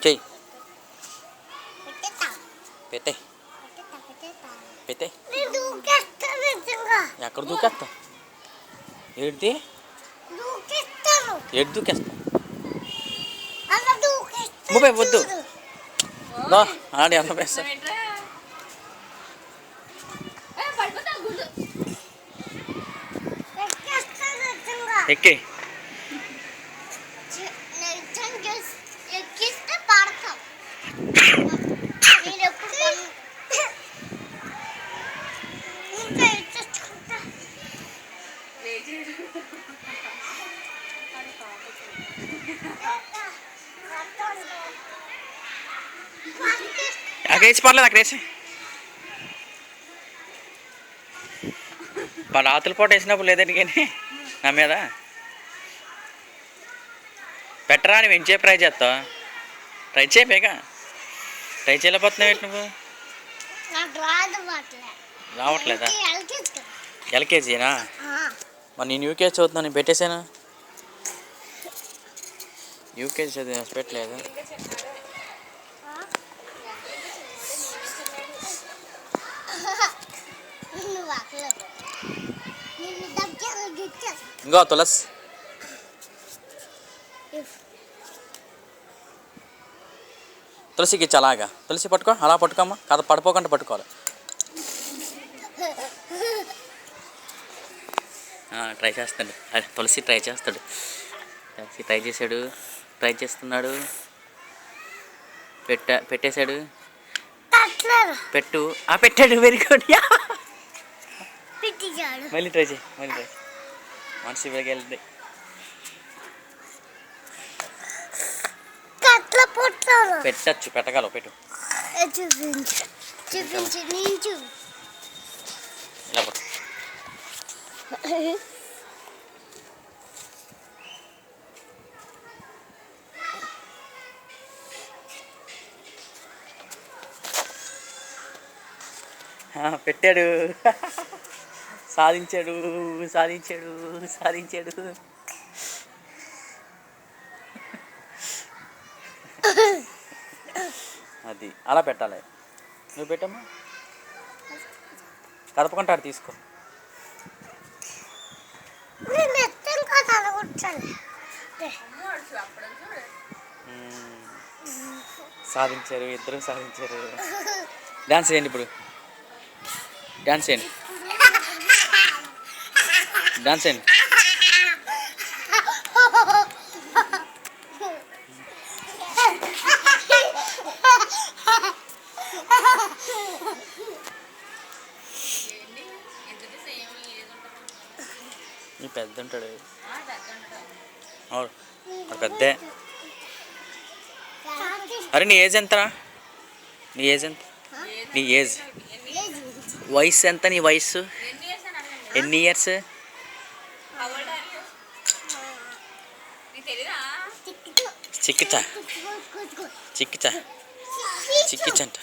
చెయ్యి పెట్టే పెట్టే. ఎక్కడ దూకేస్తా? ఏడిది ఏడు దూకేస్తా? ముప్పై వద్దు ఆడి అన్న పేస్తా. ఎక్కి అక్కడ వేసి పర్లేదు, అక్కడ వేసి రాత్రి పూట వేసినప్పుడు లేదండి కానీ నా మీద పెట్టరా నువ్వు ఎంచే ట్రై చేస్తావు. ట్రై చేయబేగా, ట్రై చేయలేకపోతున్నావు ఏంటి నువ్వు? రావట్లేదా? ఎల్కేజీనా? మరి నేను యూకేజీ చదువుతున్నాను, నేను పెట్టేశాను. యూకేజీ చదివి పెట్టలేదు. ఇంకో తులసి తులసికి అలాగా తులసి పట్టుకో, అలా పట్టుకోమ్మా. కథ పడిపోకుండా పట్టుకోవాలి. ట్రై చేస్తాడు తులసి, ట్రై చేస్తాడు. తులసి ట్రై చేశాడు, ట్రై చేస్తున్నాడు. పెట్టేశాడు. పెట్టు. పెట్టాడు. Very good. మళ్ళీ ట్రై చేయి, మళ్ళీ ట్రై. మనసు వెళ్ళి పెట్టచ్చు, పెట్టగలవు. పెట్టు. ఇలా పట్టు. పెట్టాడు. సాధించాడు, సాధించాడు, సాధించాడు. అది అలా పెట్టాలి. నువ్వు పెట్టమ్మా. కదపకుండా అది తీసుకో. సాధించారు, ఇద్దరు సాధించారు. డాన్స్ చేయండి ఇప్పుడు, డాన్స్ చేయండి, డాన్స్ చేయండి. నీ పెద్ద ఉంటాడు, పెద్దే. అరే నీ ఏజ్ ఎంతరా? నీ ఏజ్ ఎంత? నీ ఏజ్ వయసు ఎంత? నీ వయసు ఎన్ని ఇయర్స్? చిక్కిచా చిక్కిచా చిక్కిచంట.